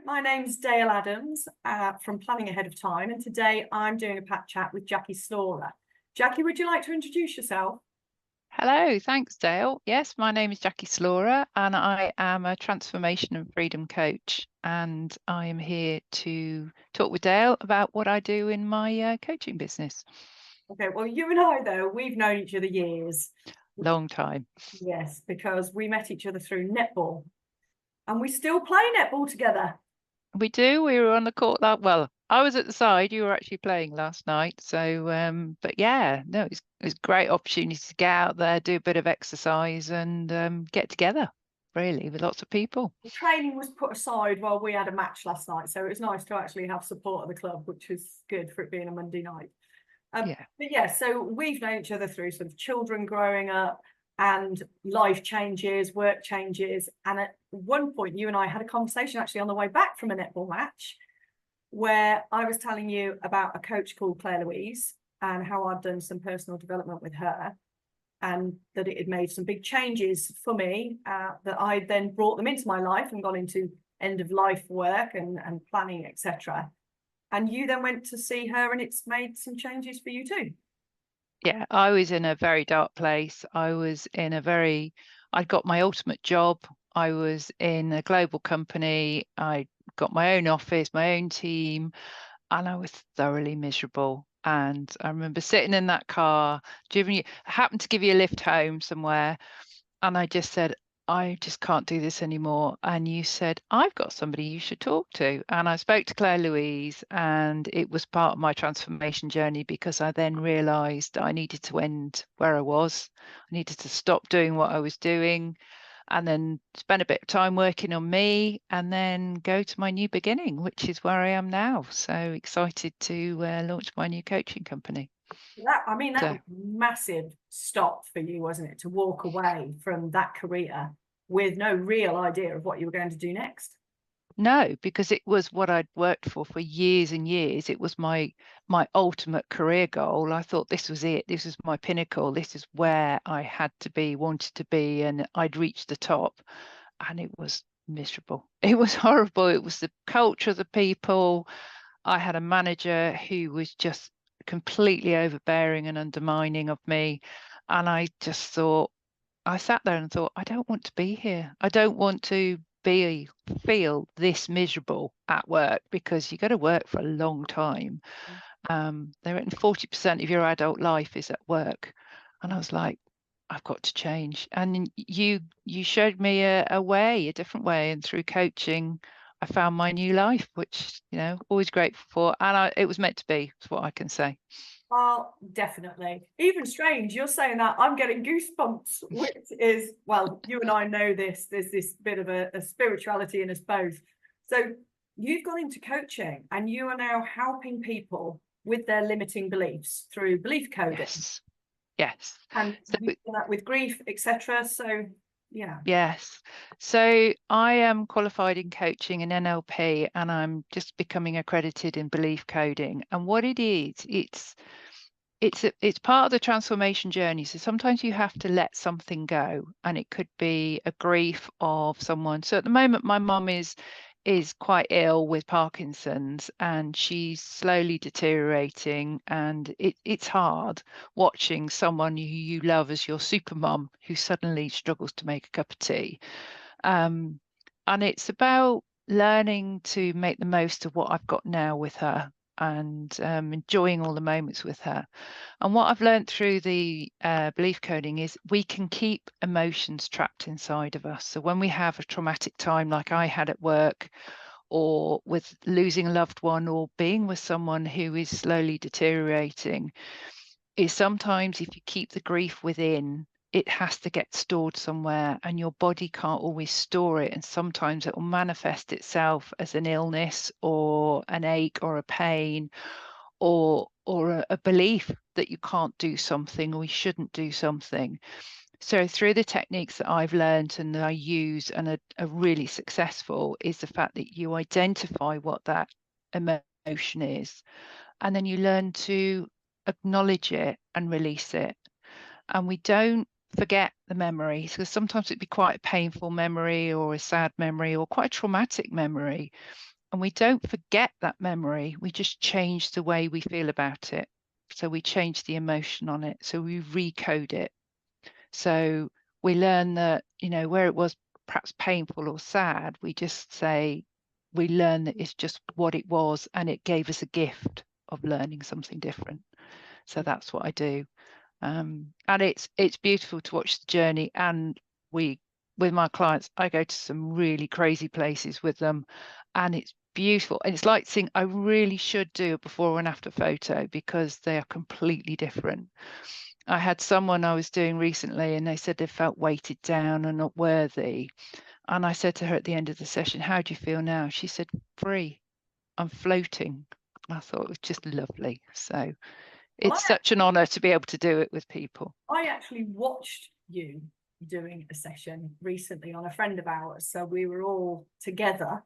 My name's Dale Adams from Planning Ahead of Time, and today I'm doing a pat chat with Jackie Slora. Jackie, would you like to introduce yourself? Hello, thanks, Dale. Yes, my name is Jackie Slora, and I am a transformation and freedom coach. And I am here to talk with Dale about what I do in my coaching business. Okay, well, you and I, though, we've known each other years. Long time. Yes, because we met each other through netball, and we still play netball together. We do. We were on the court well, I was at the side. You were actually playing last night. So, but yeah, no, it's a great opportunity to get out there, do a bit of exercise, and get together, really, with lots of people. The training was put aside while we had a match last night, so it was nice to actually have support of the club, which was good for it being a Monday night. Yeah. But yeah, so we've known each other through sort of children growing up and life changes, work changes. And at one point, you and I had a conversation actually on the way back from a netball match where I was telling you about a coach called Claire Louise and how I'd done some personal development with her and that it had made some big changes for me, that I then brought them into my life and got into end of life work and planning, etc. And you then went to see her and it's made some changes for you too. Yeah, I was in a very dark place. I'd got my ultimate job. I was in a global company. I got my own office, my own team, and I was thoroughly miserable. And I remember sitting in that car, I happened to give you a lift home somewhere, and I just said, I just can't do this anymore. And you said, I've got somebody you should talk to. And I spoke to Claire Louise, and it was part of my transformation journey because I then realized I needed to end where I was. I needed to stop doing what I was doing and then spend a bit of time working on me and then go to my new beginning, which is where I am now. So excited to launch my new coaching company. That was So. a massive stop for you, wasn't it? To walk away from that career with no real idea of what you were going to do next. No, because it was what I'd worked for years and years. It was my ultimate career goal. I thought this was it. This was my pinnacle. This is where I had to be, wanted to be, and I'd reached the top. And it was miserable. It was horrible. It was the culture of the people. I had a manager who was just completely overbearing and undermining of me. And I sat there and thought, I don't want to be here. I don't want to feel this miserable at work because you got to work for a long time. They reckon 40% of your adult life is at work. And I was like, I've got to change. And you showed me a different way. And through coaching, I found my new life, which, always grateful for. And it was meant to be, is what I can say. Oh, definitely. Even strange, you're saying that I'm getting goosebumps, which is, well, you and I know this. There's this bit of a spirituality in us both. So you've gone into coaching and you are now helping people with their limiting beliefs through belief coding. Yes. Yes. And So, you've done that with grief, etc. So yeah. yes. So I am qualified in coaching and NLP, and I'm just becoming accredited in belief coding. And what it is, it's part of the transformation journey. So sometimes you have to let something go, and it could be a grief of someone. So at the moment, my mum is quite ill with Parkinson's, and she's slowly deteriorating, and it's hard watching someone you love as your super mum who suddenly struggles to make a cup of tea. And it's about learning to make the most of what I've got now with her and enjoying all the moments with her. And what I've learned through the belief coding is we can keep emotions trapped inside of us. So when we have a traumatic time like I had at work, or with losing a loved one, or being with someone who is slowly deteriorating, is sometimes if you keep the grief within, it has to get stored somewhere and your body can't always store it. And sometimes it will manifest itself as an illness or an ache or a pain or a belief that you can't do something or you shouldn't do something. So through the techniques that I've learned and that I use and are really successful is the fact that you identify what that emotion is, and then you learn to acknowledge it and release it. And we don't forget the memory, because sometimes it'd be quite a painful memory or a sad memory or quite a traumatic memory. And we don't forget that memory. We just change the way we feel about it. So we change the emotion on it. So we recode it. So we learn that, where it was perhaps painful or sad, we just say, we learn that it's just what it was, and it gave us a gift of learning something different. So that's what I do. And it's beautiful to watch the journey. And with my clients, I go to some really crazy places with them, and it's beautiful. And it's like seeing, I really should do a before and after photo, because they are completely different. I had someone I was doing recently, and they said they felt weighted down and not worthy. And I said to her at the end of the session, how do you feel now? She said, free. I'm floating. I thought it was just lovely. So Well, it's such an honor to be able to do it with people. I actually watched you doing a session recently on a friend of ours. So we were all together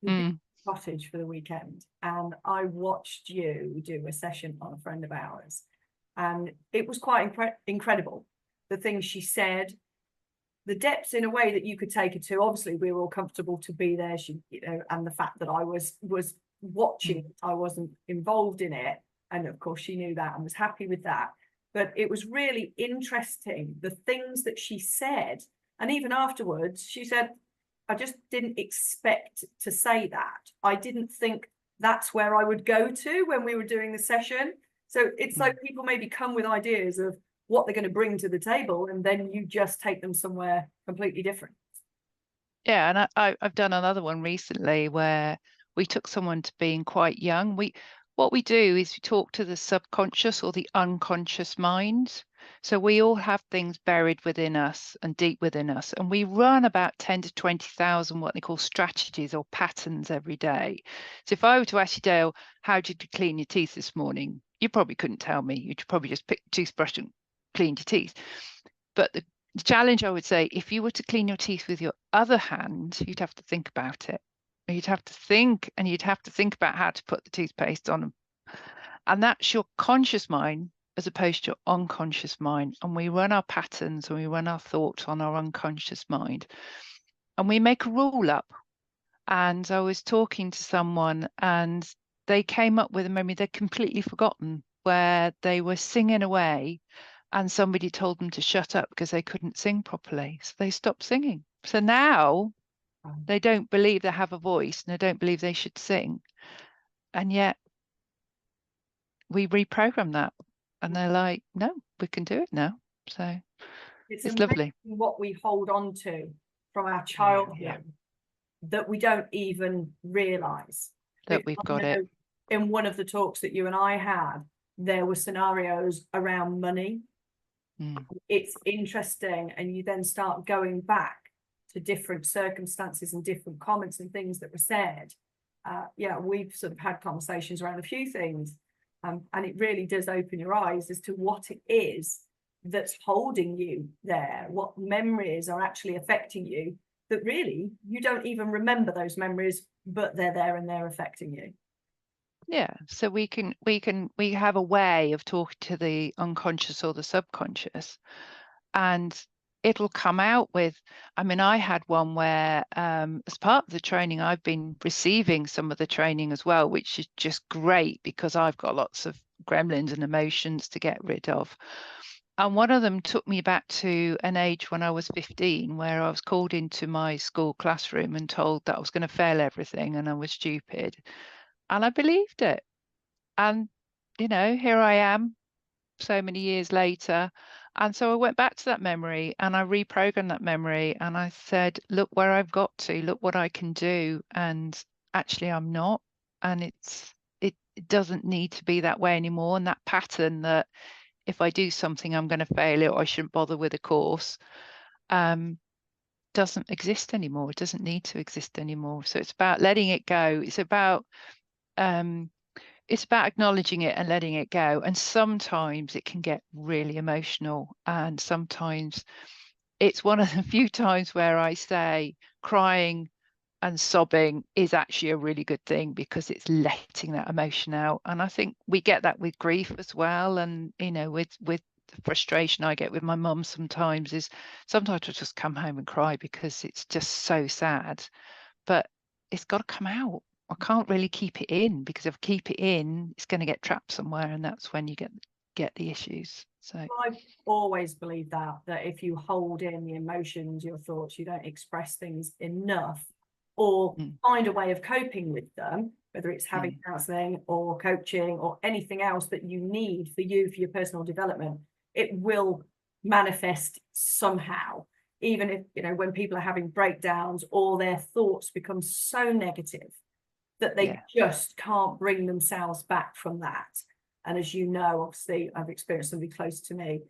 in the cottage for the weekend, and I watched you do a session on a friend of ours, and it was quite incredible. The things she said, the depths in a way that you could take it to. Obviously, we were all comfortable to be there. She, and the fact that I was watching, I wasn't involved in it, and of course she knew that and was happy with that. But it was really interesting, the things that she said. And even afterwards, she said, I just didn't expect to say that. I didn't think that's where I would go to when we were doing the session. So it's like people maybe come with ideas of what they're going to bring to the table, and then you just take them somewhere completely different. Yeah, and I've done another one recently where we took someone to being quite young. What we do is we talk to the subconscious or the unconscious mind. So we all have things buried within us and deep within us, and we run about 10 to 20,000 what they call strategies or patterns every day. So if I were to ask you, Dale, how did you clean your teeth this morning? You probably couldn't tell me. You'd probably just pick a toothbrush and clean your teeth. But the challenge, I would say, if you were to clean your teeth with your other hand, you'd have to think about it. You'd have to think, and you'd have to think about how to put the toothpaste on them. And that's your conscious mind as opposed to your unconscious mind. And we run our patterns and we run our thoughts on our unconscious mind. And we make a rule up. And I was talking to someone, and they came up with a memory they'd completely forgotten, where they were singing away and somebody told them to shut up because they couldn't sing properly. So they stopped singing. So now they don't believe they have a voice, and they don't believe they should sing. And yet we reprogram that, and they're like, no, we can do it now. So it's lovely. What we hold on to from our childhood that we don't even realize that we've got it. In one of the talks that you and I had, there were scenarios around money. It's interesting, and you then start going back to different circumstances and different comments and things that were said. We've sort of had conversations around a few things, and it really does open your eyes as to what it is that's holding you there, what memories are actually affecting you, that really you don't even remember those memories, but they're there and they're affecting you. Yeah, so we have a way of talking to the unconscious or the subconscious, and it'll come out with, I had one where as part of the training, I've been receiving some of the training as well, which is just great because I've got lots of gremlins and emotions to get rid of. And one of them took me back to an age when I was 15, where I was called into my school classroom and told that I was going to fail everything and I was stupid. And I believed it. And, here I am so many years later. And so I went back to that memory and I reprogrammed that memory. And I said, look where I've got to, look what I can do. And actually, I'm not. And it doesn't need to be that way anymore. And that pattern that if I do something, I'm going to fail it, or I shouldn't bother with a course, doesn't exist anymore. It doesn't need to exist anymore. So it's about letting it go. It's about acknowledging it and letting it go. And sometimes it can get really emotional. And sometimes it's one of the few times where I say crying and sobbing is actually a really good thing, because it's letting that emotion out. And I think we get that with grief as well. And, with the frustration I get with my mum sometimes is sometimes I just come home and cry because it's just so sad. But it's got to come out. I can't really keep it in, because if I keep it in, it's going to get trapped somewhere, and that's when you get the issues. So I've always believed that if you hold in the emotions, your thoughts, you don't express things enough or find a way of coping with them, whether it's having counseling or coaching or anything else that you need for you, for your personal development, it will manifest somehow. Even if, you know, when people are having breakdowns or their thoughts become so negative that they just can't bring themselves back from that. And as you know, obviously, I've experienced somebody close to me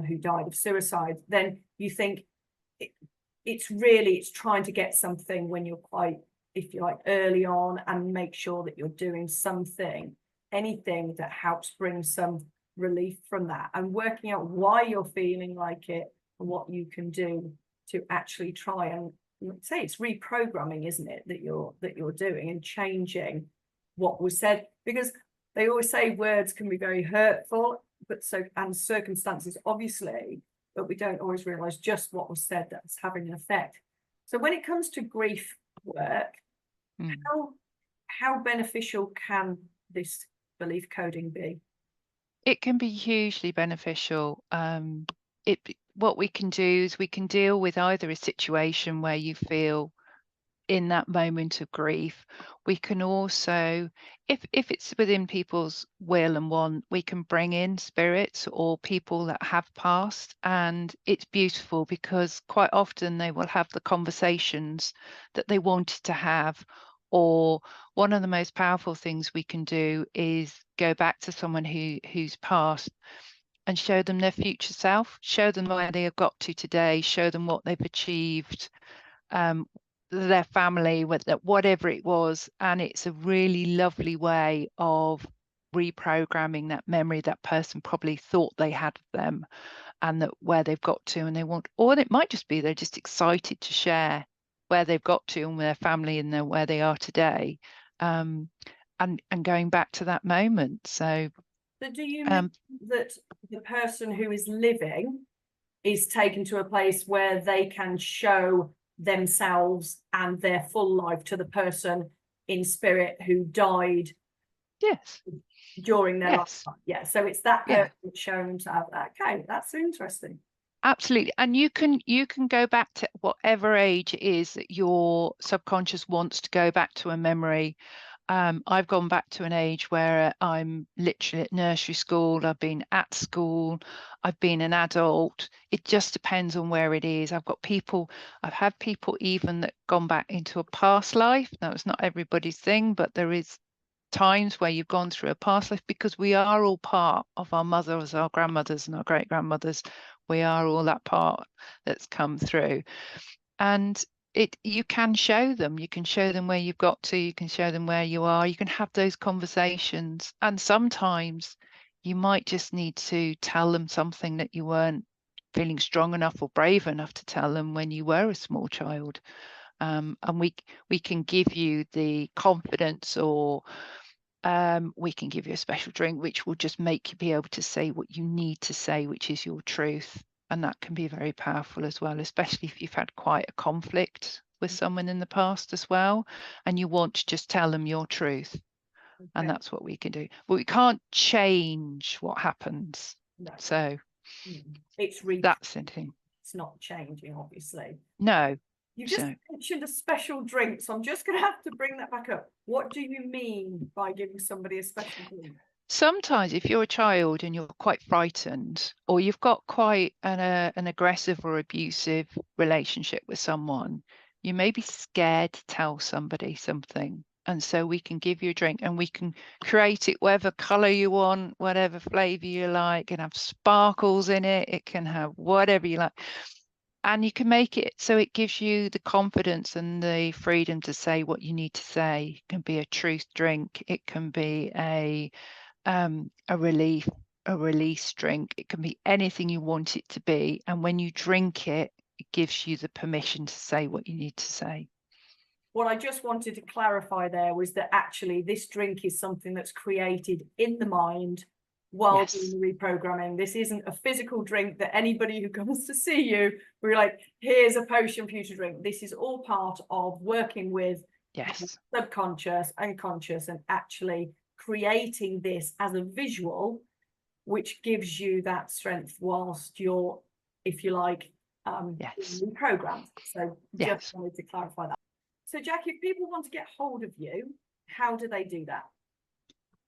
who died of suicide. Then you think it's trying to get something when you're quite, if you like, early on, and make sure that you're doing something, anything that helps bring some relief from that, and working out why you're feeling like it and what you can do to actually try and say it's reprogramming, isn't it, that you're doing, and changing what was said, because they always say words can be very hurtful, but and circumstances obviously, but we don't always realize just what was said that's having an effect. So when it comes to grief work, how beneficial can this belief coding be? it can be hugely beneficial. What we can do is we can deal with either a situation where you feel in that moment of grief. We can also, if it's within people's will and want, we can bring in spirits or people that have passed, and it's beautiful because quite often they will have the conversations that they wanted to have. Or one of the most powerful things we can do is go back to someone who's passed and show them their future self, show them where they have got to today, show them what they've achieved, their family, whatever it was. And it's a really lovely way of reprogramming that memory that person probably thought they had of them, and that where they've got to, and they want, or it might just be they're just excited to share where they've got to and their family and where they are today, and going back to that moment. So do you mean that the person who is living is taken to a place where they can show themselves and their full life to the person in spirit who died during their lifetime? Yeah, so it's that person showing themselves. Okay, that's interesting. Absolutely. And you can go back to whatever age it is that your subconscious wants to go back to a memory. I've gone back to an age where I'm literally at nursery school, I've been at school, I've been an adult. It just depends on where it is. I've had people even that gone back into a past life. Now, it's not everybody's thing, but there is times where you've gone through a past life, because we are all part of our mothers, our grandmothers and our great grandmothers. We are all that part that's come through. And you can show them where you've got to, you can show them where you are, you can have those conversations. And sometimes you might just need to tell them something that you weren't feeling strong enough or brave enough to tell them when you were a small child. And we can give you the confidence, or we can give you a special drink which will just make you be able to say what you need to say, which is your truth. And that can be very powerful as well, especially if you've had quite a conflict with someone in the past as well, and you want to just tell them your truth. Okay. And that's what we can do. But we can't change what happens. No. So that's the thing. It's not changing, obviously. No. You just mentioned a special drink, so I'm just going to have to bring that back up. What do you mean by giving somebody a special drink? Sometimes if you're a child and you're quite frightened, or you've got quite an aggressive or abusive relationship with someone, you may be scared to tell somebody something. And so we can give you a drink, and we can create it whatever color you want, whatever flavor you like. It can have sparkles in it. It can have whatever you like. And you can make it so it gives you the confidence and the freedom to say what you need to say. It can be a truth drink. It can be a release drink. It can be anything you want it to be. And when you drink it, it gives you the permission to say what you need to say. What I just wanted to clarify there was that actually this drink is something that's created in the mind while Yes. doing the reprogramming. This isn't a physical drink that anybody who comes to see you, we're like, here's a potion for you to drink. This is all part of working with Yes. subconscious, unconscious, and actually creating this as a visual, which gives you that strength whilst you're, if you like, Yes. reprogrammed. So Yes. just wanted to clarify that. So Jackie, if people want to get hold of you, how do they do that?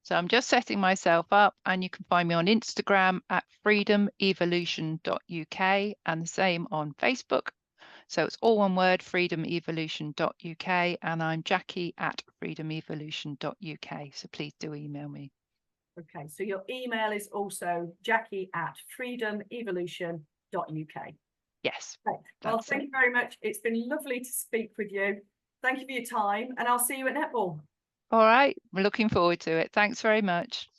So I'm just setting myself up, and you can find me on Instagram at freedomevolution.uk, and the same on Facebook. So it's all one word, freedomevolution.uk, and I'm Jackie at freedomevolution.uk. So please do email me. Okay, so your email is also Jackie at freedomevolution.uk. Yes. Okay. Well, thank you very much. It's been lovely to speak with you. Thank you for your time, and I'll see you at netball. All right. We're looking forward to it. Thanks very much.